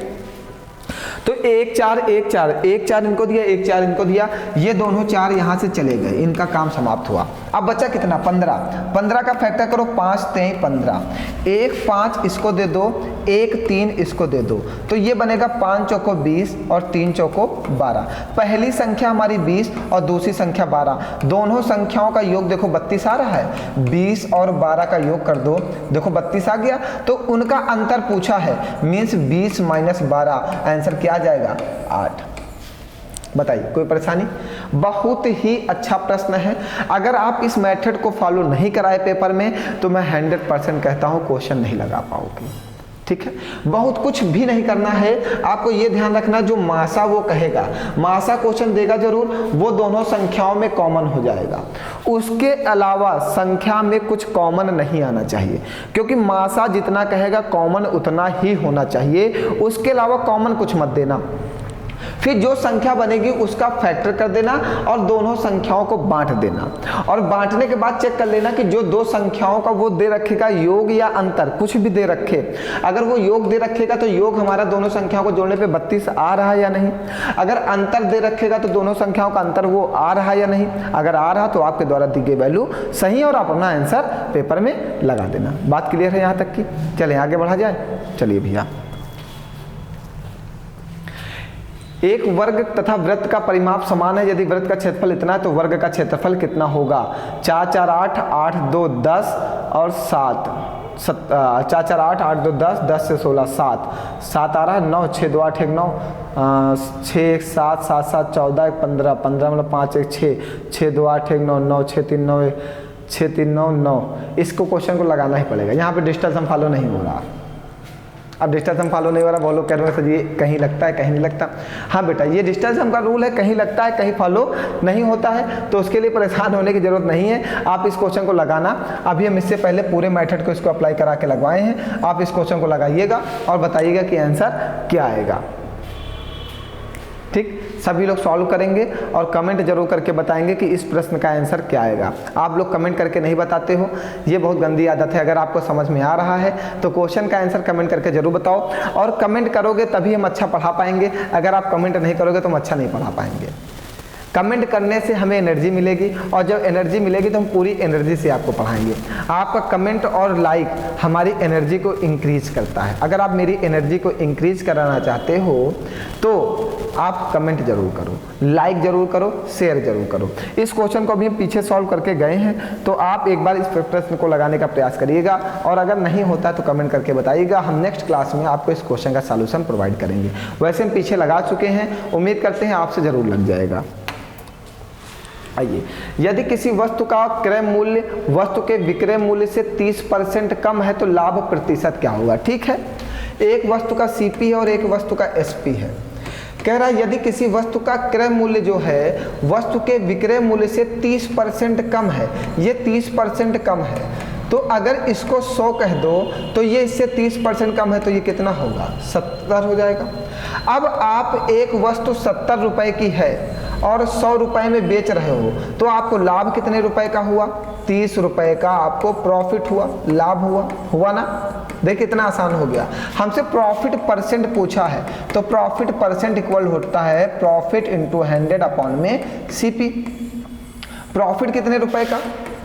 Speaker 1: तो 1 4 1 4 1 4 इनको दिया, 1 4 इनको दिया, ये दोनों 4 यहाँ से चले गए, इनका काम समाप्त हुआ। अब बचा कितना? 15। 15 का फैक्टर करो, 5 3 15, 1 5 इसको दे दो, 1 3 इसको दे दो, तो ये बनेगा 5 चौको 20 और 3 चौको 12। पहली संख्या हमारी 20 और दूसरी संख्या 12, दोनों संख्याओं का योग देखो 32 आ रहा है, 20 और 12 का योग कर दो, देखो 32 आ गया। तो उनका अंतर पूछा है, मीन्स 20 माइनस 12, आंसर क्या आ जाएगा? 8। बताइए, कोई परेशानी? बहुत ही अच्छा प्रश्न है। अगर आप इस मेथड को फॉलो नहीं कराए पेपर में तो मैं 100% कहता हूं क्वेश्चन नहीं लगा पाओगे। ठीक है, बहुत कुछ भी नहीं करना है, आपको ये ध्यान रखना, जो मासा वो कहेगा, मासा क्वेश्चन देगा जरूर, वो दोनों संख्याओं में कॉमन हो जाएगा। उसके अलावा संख्या में कुछ कॉमन नहीं आना चाहिए, क्योंकि मासा जितना कहेगा कॉमन उतना ही होना चाहिए, उसके अलावा कॉमन कुछ मत देना। फिर जो संख्या बनेगी उसका फैक्टर कर देना और दोनों संख्याओं को बांट देना, और बांटने के बाद चेक कर लेना कि जो दो संख्याओं का वो दे रखेगा योग या अंतर, कुछ भी दे रखे, अगर वो योग दे रखेगा तो योग हमारा दोनों संख्याओं को जोड़ने पे 32 आ रहा है या नहीं, अगर अंतर दे रखेगा तो दोनों संख्याओं का अंतर वो आ रहा है या नहीं, अगर आ रहा तो आपके द्वारा दी गई वैल्यू सही और आप अपना आंसर पेपर में लगा देना। बात क्लियर है यहाँ तक की? चलिए आगे बढ़ा जाए। चलिए भैया, एक वर्ग तथा वृत्त का परिमाप समान है, यदि वृत्त का क्षेत्रफल इतना है तो वर्ग का क्षेत्रफल कितना होगा? 4 4 8 8 2 10 और 7 4 4 8 8 2 10 10 से 16 7 7 आ रहा है, 9 6 2 8 1 9 6 1 7 7 7 14 1 15 15 मतलब 5 1 6 6 2 8 1 9 9 6 3 9 6 3 9 9। इसको क्वेश्चन को लगाना ही पड़ेगा। यहाँ पे डिस्टेंस हम फॉलो नहीं हो रहा। अब डिस्टेंस हम फॉलो नहीं हो रहा, बोलो कह रहे सर ये कहीं लगता है कहीं नहीं लगता। हाँ बेटा, ये डिस्टेंस हम का रूल है, कहीं लगता है कहीं फॉलो नहीं होता है, तो उसके लिए परेशान होने की जरूरत नहीं है। आप इस क्वेश्चन को लगाना, अभी हम इससे पहले पूरे मेथड को इसको अप्लाई करा के लगवाए हैं। आप इस क्वेश्चन को लगाइएगा और बताइएगा कि आंसर क्या आएगा। ठीक, सभी लोग सॉल्व करेंगे और कमेंट जरूर करके बताएंगे कि इस प्रश्न का आंसर क्या आएगा। आप लोग कमेंट करके नहीं बताते हो, ये बहुत गंदी आदत है। अगर आपको समझ में आ रहा है तो क्वेश्चन का आंसर कमेंट करके जरूर बताओ, और कमेंट करोगे तभी हम अच्छा पढ़ा पाएंगे। अगर आप कमेंट नहीं करोगे तो हम अच्छा नहीं पढ़ा पाएंगे। कमेंट करने से हमें एनर्जी मिलेगी, और जब एनर्जी मिलेगी तो हम पूरी एनर्जी से आपको पढ़ाएंगे। आपका कमेंट और लाइक हमारी एनर्जी को इंक्रीज करता है। अगर आप मेरी एनर्जी को इंक्रीज कराना चाहते हो तो आप कमेंट जरूर करो, लाइक जरूर करो, शेयर जरूर करो। इस क्वेश्चन को भी हम पीछे सॉल्व करके गए हैं, तो आप एक बार इस प्रश्न को लगाने का प्रयास करिएगा, और अगर नहीं होता तो कमेंट करके बताइएगा। हम नेक्स्ट क्लास में आपको इस क्वेश्चन का सॉल्यूशन प्रोवाइड करेंगे। वैसे हम पीछे लगा चुके हैं, उम्मीद करते हैं आपसे जरूर लग जाएगा। आइए, यदि किसी वस्तु का क्रय मूल्य वस्तु के विक्रय मूल्य से 30% कम है तो लाभ प्रतिशत क्या होगा? ठीक है, एक वस्तु का सीपी है और एक वस्तु का एसपी है। कह रहा है यदि किसी वस्तु का क्रय मूल्य जो है वस्तु के विक्रय मूल्य से 30% कम है, ये 30% कम है, तो अगर इसको 100 कह दो तो ये इससे 30% कम है, तो ये कितना होगा? 70 हो जाएगा। अब आप एक वस्तु 70 रुपए की है और 100 रुपए में बेच रहे हो, तो आपको लाभ कितने रुपए का हुआ? 30 रुपए का आपको प्रॉफिट हुआ, लाभ हुआ ना? देखिए कितना आसान हो गया। हमसे प्रॉफिट परसेंट पूछा है, तो प्रॉफिट परसेंट इक्वल होता है प्रॉफिट इंटू 100 अपॉन में सीपी। प्रॉफिट कितने रुपए का?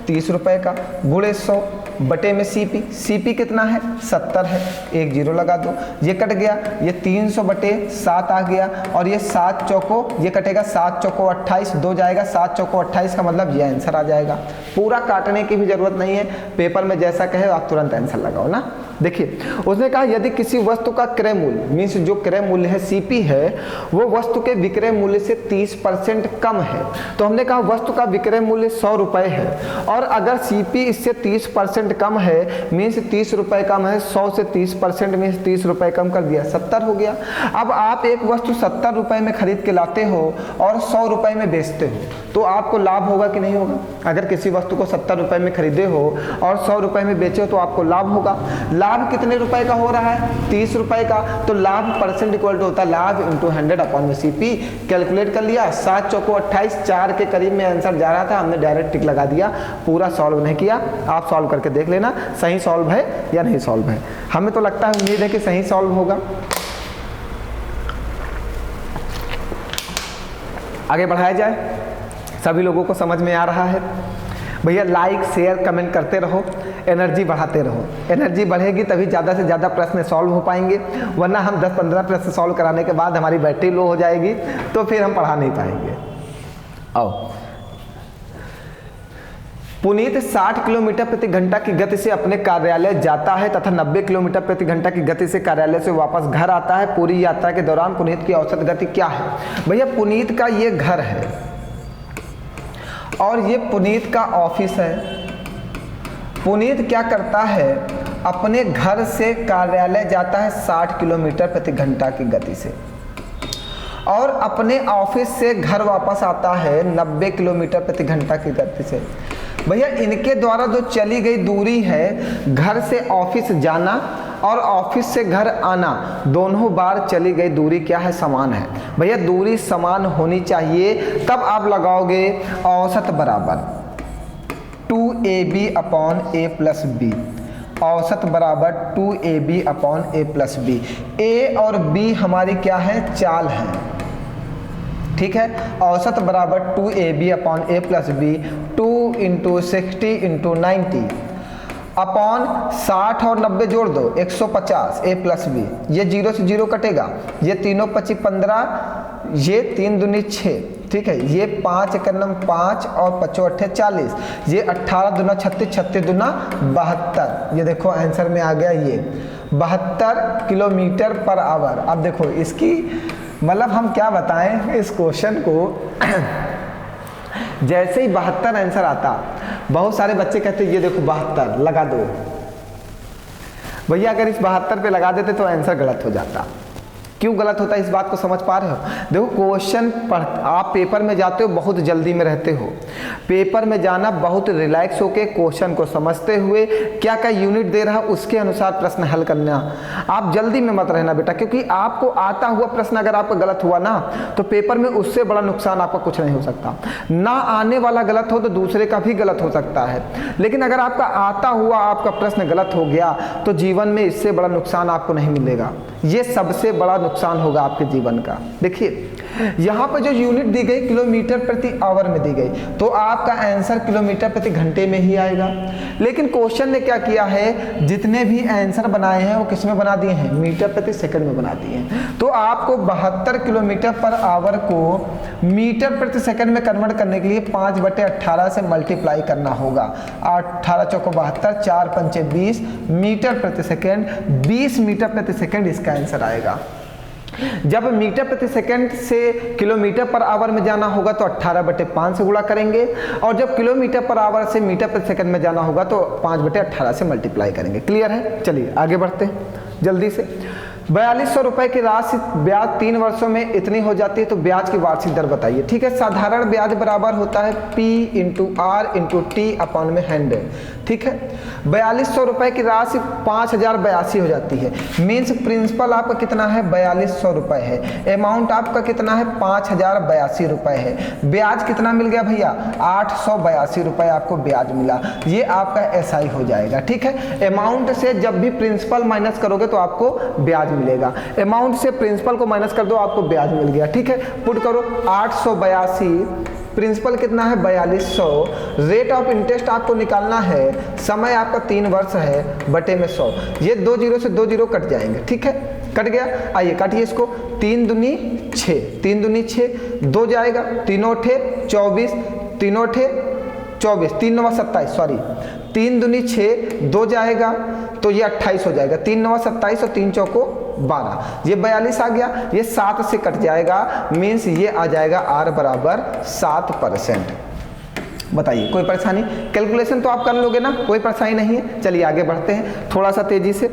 Speaker 1: 30 रुपए का, गुणे 100 बटे में सीपी। सीपी कितना है? 70 है, एक जीरो लगा दो, ये कट गया, ये 300 बटे 7 आ गया, और ये 7 चौको ये कटेगा, 7 चौको 28, 2 जाएगा, 7 चौको 28 का मतलब ये आंसर आ जाएगा। पूरा काटने की भी जरूरत नहीं है, पेपर में जैसा कहे आप तुरंत आंसर लगाओ ना। देखिए उसने कहा यदि किसी वस्तु का क्रय मूल्य मीन्स जो क्रय मूल्य है सीपी है वो वस्तु के विक्रय मूल्य से 30% कम है, तो हमने कहा वस्तु का विक्रय मूल्य 100 रुपए है, और अगर सीपी इससे 30% कम है मीन्स 30 रुपए कम है, 100 से 30% मीन्स 30 रुपए कम कर दिया, 70 हो गया। अब आप एक वस्तु 70 रुपए में खरीद के लाते हो और 100 रुपए में बेचते हो, तो आपको लाभ होगा कि नहीं होगा? अगर किसी वस्तु को 70 रुपए में खरीदे हो और 100 रुपए में बेचे हो तो आपको लाभ होगा। लाभ कितने रुपए का हो रहा है? 30 रुपए का, तो लाभ परसेंट इक्वल टू होता है लाभ इंटू 100 अपॉन में सीपी। कैलकुलेट कर लिया, 7 चौको 28, 4 के करीब में आंसर जा रहा था, हमने डायरेक्ट टिक लगा दिया, पूरा सॉल्व नहीं किया। आप सॉल्व करके देख लेना सही सॉल्व है या नहीं सॉल्व है। हमें तो लगता है, उम्मीद है कि सही सॉल्व होगा। आगे बढ़ाया जाए, सभी लोगों को समझ में आ रहा है? भैया लाइक शेयर कमेंट करते रहो, एनर्जी बढ़ाते रहो। एनर्जी बढ़ेगी तभी ज़्यादा से ज़्यादा प्रश्न सॉल्व हो पाएंगे, वरना हम 10-15 प्रश्न सॉल्व कराने के बाद हमारी बैटरी लो हो जाएगी, तो फिर हम पढ़ा नहीं पाएंगे। आओ, पुनीत 60 किलोमीटर प्रति घंटा की गति से अपने कार्यालय जाता है तथा 90 किलोमीटर प्रति घंटा की गति से कार्यालय से वापस घर आता है। पूरी यात्रा के दौरान पुनीत की औसत गति क्या है? भैया पुनीत का ये घर है और ये पुनीत का ऑफिस है। पुनीत क्या करता है? अपने घर से कार्यालय जाता है 60 किलोमीटर प्रति घंटा की गति से, और अपने ऑफिस से घर वापस आता है 90 किलोमीटर प्रति घंटा की गति से। भैया इनके द्वारा जो चली गई दूरी है घर से ऑफिस जाना और ऑफिस से घर आना दोनों बार चली गई दूरी क्या है, समान है। भैया दूरी समान होनी चाहिए, तब आप लगाओगे औसत बराबर 2ab upon a plus B. औसत बराबर 2ab upon a plus B. a और b हमारी क्या है, चाल है, ठीक है। औसत बराबर 2ab upon a plus B, 2 × 60 × 90 upon 60 और 90 जोड़ दो 150 a प्लस बी। ये 0 से 0 कटेगा, ये तीनों 25 15, ये 3 दूनी 6, ठीक है। ये 5 × 9 5 और 5 8 40, ये 18 दूना 36, 36 दूना 72। ये देखो आंसर में आ गया ये 72 किलोमीटर पर आवर। अब देखो इसकी मतलब हम क्या बताएं इस क्वेश्चन को जैसे ही 72 आंसर आता, बहुत सारे बच्चे कहते ये देखो 72 लगा दो। भैया अगर इस 72 पे लगा देते तो आंसर गलत हो जाता। क्यों गलत होता है इस बात को समझ पा रहे हो? देखो क्वेश्चन पढ़, आप पेपर में जाते हो बहुत जल्दी में रहते हो, पेपर में जाना बहुत रिलैक्स होके क्वेश्चन को समझते हुए क्या क्या यूनिट दे रहा है उसके अनुसार प्रश्न हल करना। आप जल्दी में मत रहना बेटा, क्योंकि आपको आता हुआ प्रश्न अगर आपका गलत हुआ ना तो पेपर में उससे बड़ा नुकसान आपका कुछ नहीं हो सकता। ना आने वाला गलत हो तो दूसरे का भी गलत हो सकता है, लेकिन अगर आपका आता हुआ आपका प्रश्न गलत हो गया तो जीवन में इससे बड़ा नुकसान आपको नहीं मिलेगा। ये सबसे बड़ा नुकसान होगा आपके जीवन का। देखिए यहाँ पर जो यूनिट दी गई किलोमीटर प्रति आवर में दी गई, तो आपका आंसर किलोमीटर प्रति घंटे में ही आएगा। लेकिन क्वेश्चन ने क्या किया है, जितने भी आंसर बनाए हैं वो किस में बना दिए हैं, मीटर प्रति सेकंड में बना दिए हैं। तो आपको 72 किलोमीटर पर आवर को मीटर प्रति सेकंड में कन्वर्ट करने के लिए 5/18 से मल्टीप्लाई करना होगा। 18 चौको 72, 4 पंचे 20 मीटर प्रति सेकंड, 20 मीटर प्रति सेकंड इसका आंसर आएगा। जब मीटर प्रति सेकंड से किलोमीटर पर आवर में जाना होगा तो 18/5 से गुणा करेंगे, और जब किलोमीटर पर आवर से मीटर प्रति सेकंड में जाना होगा तो 5/18 से मल्टीप्लाई करेंगे। क्लियर है? चलिए आगे बढ़ते हैं जल्दी से। 4200 रुपए की राशि ब्याज 3 वर्षों में इतनी हो जाती है, तो ब्याज की वार्षिक दर बताइए। ठीक है, साधारण ब्याज बराबर होता है P × R × T अपॉन में 100। ठीक है, 4200 रुपए की राशि 5082 हो जाती है। मीन्स प्रिंसिपल आपका कितना है, 4200 रुपए है। अमाउंट आपका कितना है, 5082 रुपए है। ब्याज कितना मिल गया भैया, 882 रुपए आपको ब्याज मिला। ये आपका SI हो जाएगा। ठीक है, अमाउंट से जब भी प्रिंसिपल माइनस करोगे तो आपको ब्याज मिलेगा। अमाउंट से प्रिंसिपल को माइनस कर दो, आपको ब्याज मिल गया। ठीक है, पुट करो 882, प्रिंसिपल कितना है 4200, रेट ऑफ इंटरेस्ट आपको निकालना है, समय आपका 3 वर्ष है बटे में 100। ये 2 0 से 2 0 कट जाएंगे। ठीक है, कट गया। आइए काटिए इसको, 3 दूनी 6, 3 दूनी 6, 2 जाएगा, 3 8 24, 3 8 24, 3 9 27, सॉरी 3 दूनी 6, 2 जाएगा तो ये 28 हो जाएगा, 3 9 27 और 3 चौको 12, ये 42 आ गया। ये 7 से कट जाएगा, मीन्स ये आ जाएगा R बराबर 7%। बताइए कोई परेशानी? कैलकुलेशन तो आप कर लोगे ना, कोई परेशानी नहीं है। चलिए आगे बढ़ते हैं थोड़ा सा तेजी से।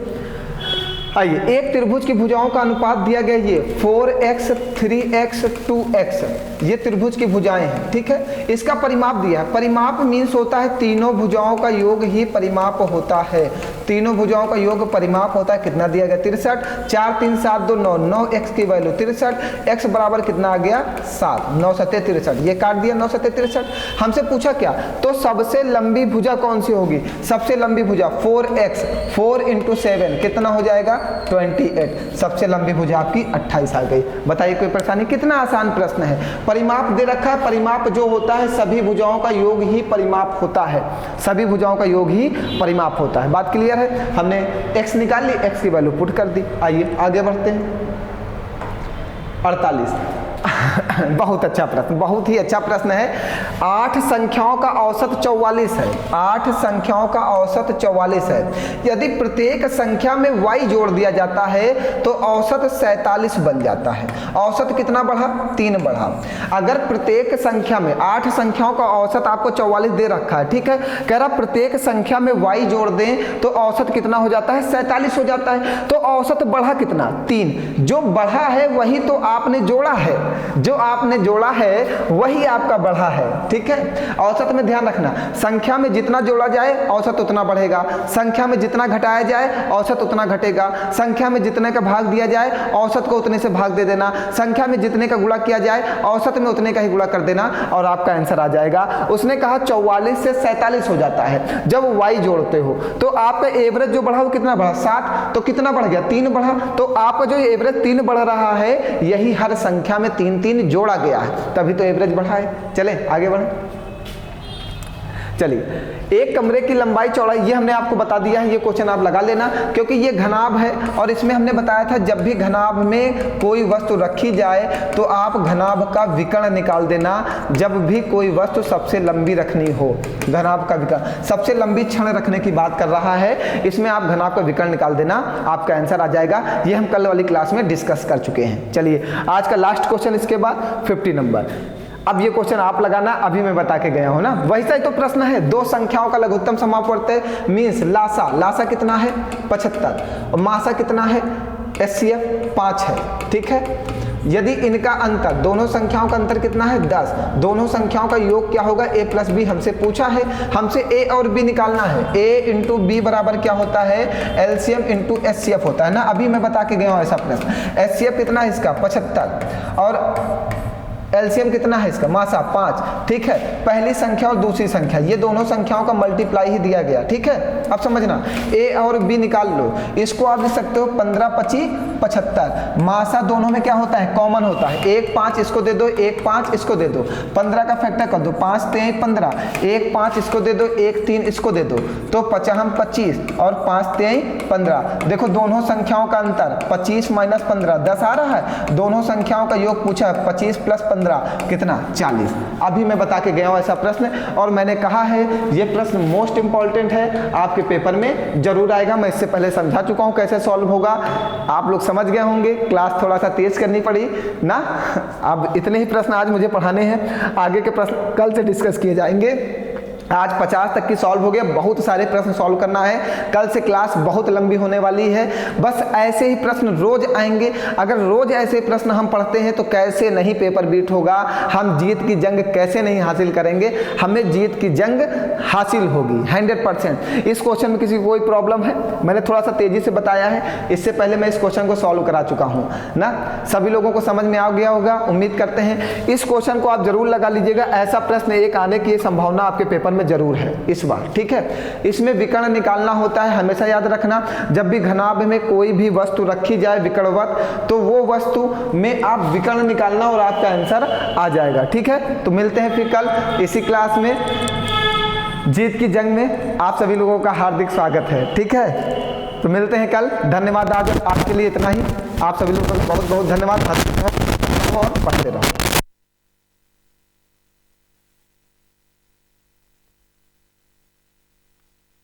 Speaker 1: आइए, एक त्रिभुज की भुजाओं का अनुपात दिया गया, ये 4x 3x 2x, ये त्रिभुज की भुजाएं हैं। ठीक है, इसका परिमाप दिया है। परिमाप मीन्स होता है तीनों भुजाओं का योग ही परिमाप होता है। तीनों भुजाओं का योग परिमाप होता है। कितना दिया गया, 63, 4 3 7 2 9, 9x की वैल्यू 63, x बराबर कितना आ गया 7, 9 7 63, ये काट दिया 9 7 63। हमसे पूछा क्या, तो सबसे लंबी भुजा कौन सी होगी? सबसे लंबी भुजा 4x, 4 × 7 कितना हो जाएगा 28। सबसे लंबी भुजा आपकी 28 आ गई। बताइए कोई परेशानी? कितना आसान प्रश्न है। परिमाप दे रखा है, परिमाप जो होता है सभी भुजाओं का योग ही परिमाप होता है, सभी भुजाओं का योग ही परिमाप होता है। बात क्लियर है? हमने x निकाल ली, x की वैल्यू पुट कर दी। आइए आगे बढ़ते हैं। 48 बहुत अच्छा प्रश्न, बहुत ही अच्छा प्रश्न है। 8 संख्याओं का औसत 44 है। 8 संख्याओं का औसत 44 है। यदि प्रत्येक संख्या में y जोड़ दिया जाता है तो औसत 47 बन जाता है। औसत कितना बढ़ा, 3 बढ़ा। अगर प्रत्येक संख्या में 8 संख्याओं का औसत आपको 44 दे रखा है, ठीक है, कह रहा प्रत्येक संख्या में y जोड़ दें तो औसत कितना हो जाता है, 47 हो जाता है। तो औसत बढ़ा कितना, 3। जो बढ़ा है वही तो आपने जोड़ा है। जो आपने जोड़ा है वही आपका बढ़ा है, ठीक है। औसत में ध्यान रखना, संख्या में जितना जोड़ा जाए औसत उतना बढ़ेगा, संख्या में जितना घटाया जाए औसत उतना घटेगा, संख्या में जितने का भाग दिया जाए औसत को उतने से भाग दे देना, संख्या में जितने का गुणा किया जाए औसत में उतने का ही गुणा कर देना और आपका आंसर आ जाएगा। उसने कहा 44 से 47 हो जाता है जब y जोड़ते हो, तो आपका एवरेज जो बढ़ा वो कितना बढ़ा 7, तो कितना बढ़ गया 3 बढ़ा, तो आपका जो एवरेज 3 बढ़ रहा है यही हर संख्या में 3 3 जोड़ा गया है, तभी तो एवरेज बढ़ा है। चले आगे बढ़े। चलिए, एक कमरे की लंबाई चौड़ाई ये हमने आपको बता दिया है, ये क्वेश्चन आप लगा लेना क्योंकि ये घनाभ है और इसमें हमने बताया था जब भी घनाभ में कोई वस्तु रखी जाए तो आप घनाभ का विकर्ण निकाल देना। जब भी कोई वस्तु सबसे लंबी रखनी हो, घनाभ का विकर्ण, सबसे लंबी क्षण रखने की बात कर रहा है, इसमें आप घनाभ का विकर्ण निकाल देना, आपका आंसर आ जाएगा। ये हम कल वाली क्लास में डिस्कस कर चुके हैं। चलिए आज का लास्ट क्वेश्चन, इसके बाद 50 नंबर। अब ये क्वेश्चन आप लगाना, अभी मैं बता के गया हूं ना, वैसा ही तो प्रश्न है। दो संख्याओं का लघुत्तम समापवर्त मीन्स लासा, लासा कितना है 75 और मासा कितना है HCF 5 है, ठीक है। यदि इनका अंतर, दोनों संख्याओं का अंतर कितना है 10, दोनों संख्याओं का योग क्या होगा a + b हमसे पूछा है, हमसे a और b निकालना है। a × b बराबर क्या होता है LCM × HCF होता है ना, अभी मैं बता के गया हूं ऐसा प्रश्न। HCF कितना है इसका 75 और एलसीएम कितना है इसका मासा 5, ठीक है। पहली संख्या और दूसरी संख्या ये दोनों संख्याओं का मल्टीप्लाई ही दिया गया, ठीक है। अब समझना a और b निकाल लो, इसको आप लिख सकते हो 15 25 75। मासा दोनों में क्या होता है कॉमन होता है, 1 5 इसको दे दो, 1 5 इसको दे दो, 15 का फैक्टर कर दो, 5 3 15, 1 5 इसको दे दो, 1 3 इसको दे दो, तो 50 25 और 5 3 15। देखो दोनों संख्याओं का अंतर 25 - 15 10 आ रहा है, दोनों संख्याओं का योग पूछा है 25 + 15 कितना 40। अभी मैं बता के गया हूं ऐसा प्रश्न और मैंने कहा है ये प्रश्न मोस्ट इंपॉर्टेंट है, आपके पेपर में जरूर आएगा। मैं इससे पहले समझा चुका हूं कैसे सॉल्व होगा, आप लोग समझ गए होंगे। क्लास थोड़ा सा तेज करनी पड़ी ना, अब इतने ही प्रश्न आज मुझे पढ़ाने हैं, आगे के प्रश्न कल से डिस्कस किए जाएंगे। आज 50 तक की सॉल्व हो गया, बहुत सारे प्रश्न सॉल्व करना है, कल से क्लास बहुत लंबी होने वाली है। बस ऐसे ही प्रश्न रोज आएंगे, अगर रोज ऐसे प्रश्न हम पढ़ते हैं तो कैसे नहीं पेपर बीट होगा, हम जीत की जंग कैसे नहीं हासिल करेंगे, हमें जीत की जंग हासिल होगी 100%। इस क्वेश्चन में किसी को कोई प्रॉब्लम है, मैंने थोड़ा सा तेजी से बताया है, इससे पहले मैं इस क्वेश्चन को सॉल्व करा चुका हूँ ना, सभी लोगों को समझ में आ गया होगा उम्मीद करते हैं। इस क्वेश्चन को आप जरूर लगा लीजिएगा, ऐसा प्रश्न एक आने की संभावना आपके पेपर जरूर है इस बार, ठीक है। इसमें विकर्ण निकालना होता है, हमेशा याद रखना, जब भी घनाभ में कोई भी वस्तु रखी जाए विकर्णवत, तो वो वस्तु में आप विकर्ण निकालना और आपका आंसर आ जाएगा, ठीक है। तो मिलते हैं फिर कल इसी क्लास में, जीत की जंग में आप सभी लोगों का हार्दिक स्वागत है, ठीक है। तो मिलते हैं कल, धन्यवाद। आज आपके लिए इतना ही, आप सभी लोगों का बहुत बहुत धन्यवाद और पढ़ते रहो।